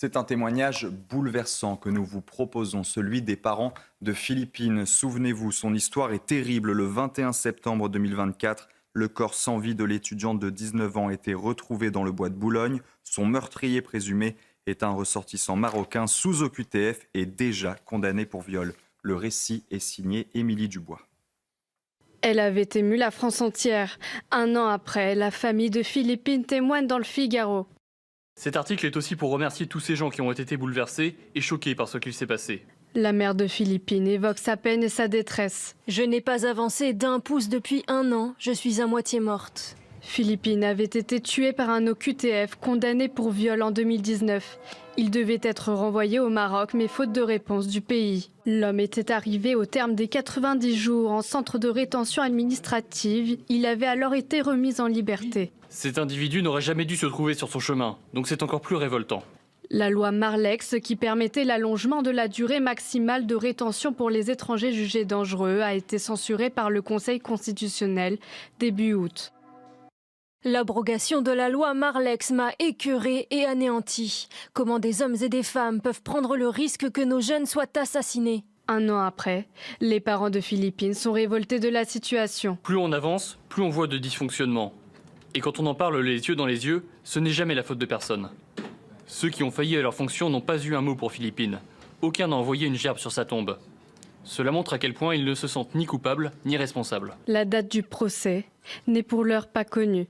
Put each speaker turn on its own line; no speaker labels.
C'est un témoignage bouleversant que nous vous proposons, celui des parents de Philippine. Souvenez-vous, son histoire est terrible. Le 21 septembre 2024, le corps sans vie de l'étudiante de 19 ans a été retrouvé dans le bois de Boulogne. Son meurtrier présumé est un ressortissant marocain sous OQTF et déjà condamné pour viol. Le récit est signé Émilie Dubois.
Elle avait ému la France entière. Un an après, la famille de Philippine témoigne dans le Figaro.
Cet article est aussi pour remercier tous ces gens qui ont été bouleversés et choqués par ce qu'il s'est passé.
La mère de Philippine évoque sa peine et sa détresse.
Je n'ai pas avancé d'un pouce depuis un an, je suis à moitié morte.
Philippine avait été tuée par un OQTF condamné pour viol en 2019. Il devait être renvoyé au Maroc, mais faute de réponse du pays. L'homme était arrivé au terme des 90 jours en centre de rétention administrative. Il avait alors été remis en liberté.
Cet individu n'aurait jamais dû se trouver sur son chemin, donc c'est encore plus révoltant.
La loi Marlex, qui permettait l'allongement de la durée maximale de rétention pour les étrangers jugés dangereux, a été censurée par le Conseil constitutionnel début août.
L'abrogation de la loi Marlex m'a écœurée et anéantie. Comment des hommes et des femmes peuvent prendre le risque que nos jeunes soient assassinés?
Un an après, les parents de Philippine sont révoltés de la situation.
Plus on avance, plus on voit de dysfonctionnements. Et quand on en parle les yeux dans les yeux, ce n'est jamais la faute de personne. Ceux qui ont failli à leur fonction n'ont pas eu un mot pour Philippine. Aucun n'a envoyé une gerbe sur sa tombe. Cela montre à quel point ils ne se sentent ni coupables ni responsables.
La date du procès n'est pour l'heure pas connue.